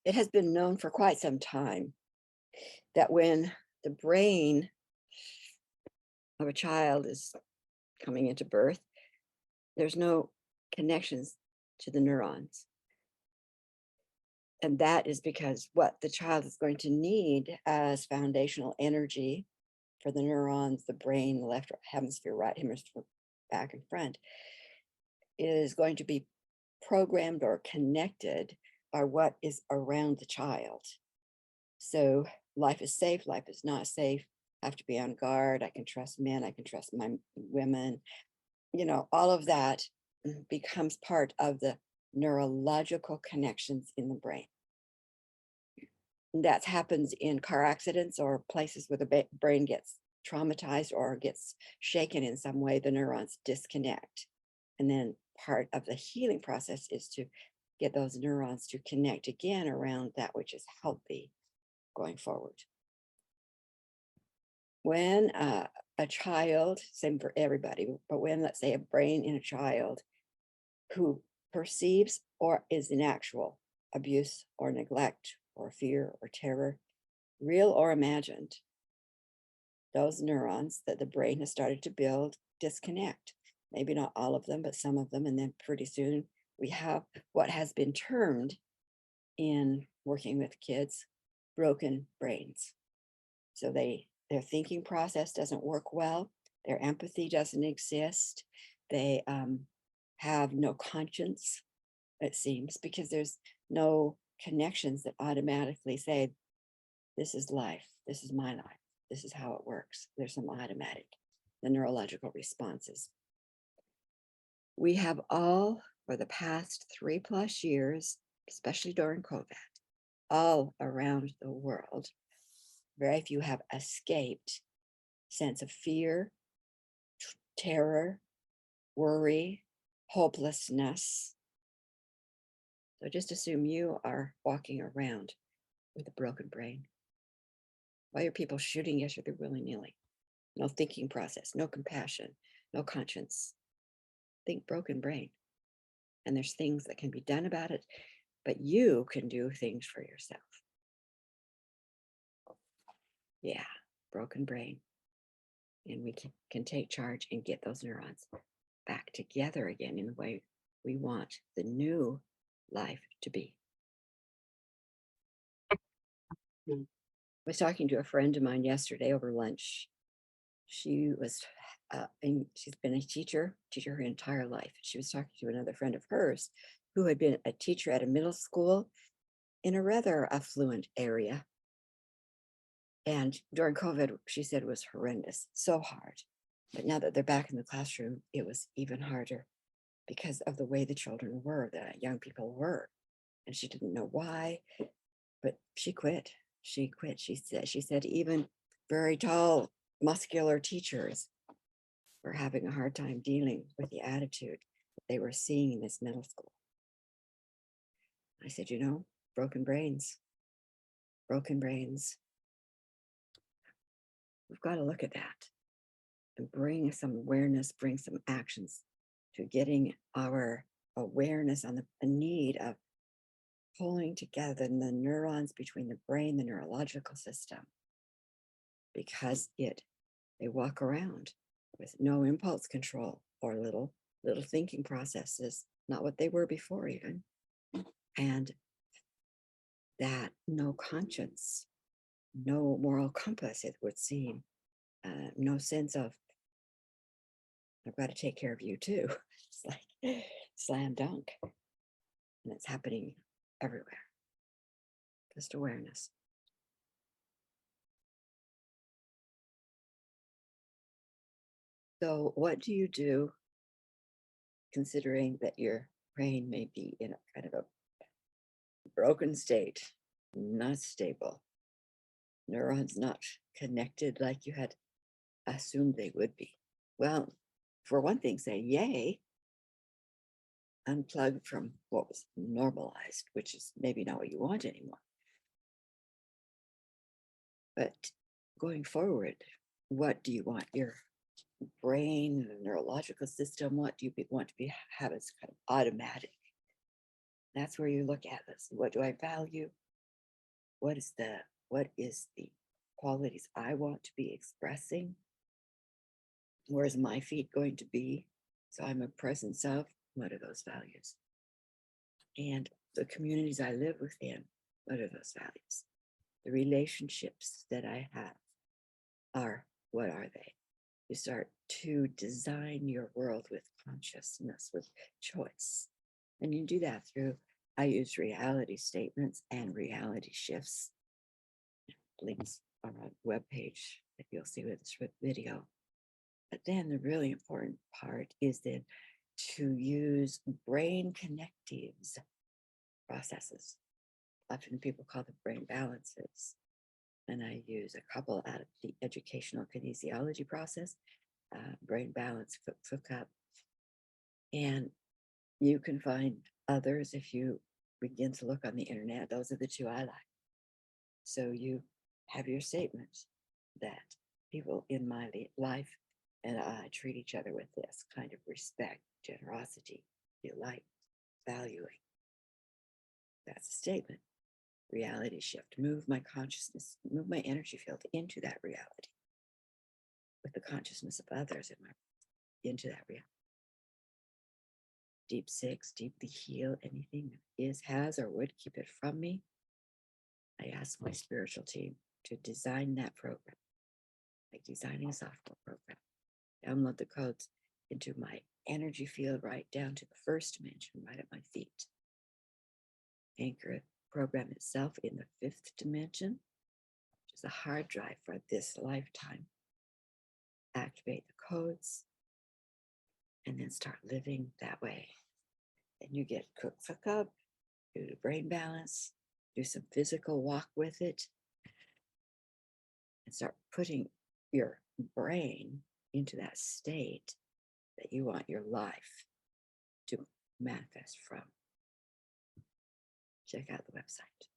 It has been known for quite some time that when the brain of a child is coming into birth, there's no connections to the neurons. And that is because what the child is going to need as foundational energy for the neurons, the brain, the left hemisphere, right hemisphere, back and front, is going to be programmed or connected by what is around the child. So life is safe, life is not safe. I have to be on guard. I can trust men, I can trust my women. All of that becomes part of the neurological connections in the brain. That happens in car accidents or places where the brain gets traumatized or gets shaken in some way. The neurons disconnect. And then part of the healing process is to get those neurons to connect again around that which is healthy going forward. When a child, same for everybody, but when, let's say, a brain in a child who perceives or is in actual abuse or neglect or fear or terror, real or imagined, those neurons that the brain has started to build disconnect. Maybe not all of them, but some of them. And then pretty soon we have what has been termed in working with kids broken brains. So their thinking process doesn't work well. Their empathy doesn't exist. They have no conscience, it seems, because there's no connections that automatically say, this is life, this is my life, this is how it works. There's some automatic, the neurological responses. We have all, for the past 3+ years, especially during COVID, all around the world, very few have escaped sense of fear, terror, worry, hopelessness. So just assume you are walking around with a broken brain. Why are people shooting at you willy-nilly? No thinking process, no compassion, no conscience. Think broken brain. And there's things that can be done about it, but you can do things for yourself. Yeah, broken brain. And we can take charge and get those neurons back together again in the way we want the new life to be. I was talking to a friend of mine yesterday over lunch. She was, and she's been a teacher her entire life. She was talking to another friend of hers who had been a teacher at a middle school in a rather affluent area. And during COVID, she said it was horrendous, so hard. But now that they're back in the classroom, it was even harder because of the way the children were, the young people were. And she didn't know why, but she quit. She quit. She said even very tall, muscular teachers were having a hard time dealing with the attitude that they were seeing in this middle school. I said, broken brains, broken brains. We've got to look at that and bring some awareness, bring some actions to getting our awareness on the need of pulling together the neurons between the brain, the neurological system, because they walk around with no impulse control or little thinking processes, not what they were before even, and that no conscience, no moral compass, it would seem, no sense of, I've got to take care of you too. It's like slam dunk. And it's happening everywhere. Just awareness. So, what do you do considering that your brain may be in a kind of a broken state, not stable, neurons not connected like you had assumed they would be? Well, for one thing, say, yay, unplug from what was normalized, which is maybe not what you want anymore. But going forward, what do you want your brain, the neurological system? What do you want to be have as kind of automatic? That's where you look at this. What do I value? What is the qualities I want to be expressing? Where's my feet going to be? So I'm a presence of what are those values? And the communities I live within, what are those values? The relationships that I have are, what are they? You start to design your world with consciousness, with choice. And you do that through, I use reality statements and reality shifts. Links on a webpage that you'll see with this video. But then the really important part is then to use brain connectives processes. Often people call them brain balances. And I use a couple out of the educational kinesiology process, brain balance, Fuka up. And you can find others if you begin to look on the internet. Those are the two I like. So you have your statements that people in my life and I treat each other with this kind of respect, generosity, delight, valuing. That's a statement. Reality shift. Move my consciousness, move my energy field into that reality with the consciousness of others into that reality. Deep six, deeply heal anything that is, has, or would keep it from me. I ask my spiritual team to design that program, like designing a software program. Download the codes into my energy field right down to the first dimension, right at my feet. Anchor the program itself in the fifth dimension, which is a hard drive for this lifetime. Activate the codes and then start living that way. Then you get cook up, do the brain balance, do some physical walk with it, and start putting your brain into that state that you want your life to manifest from. Check out the website.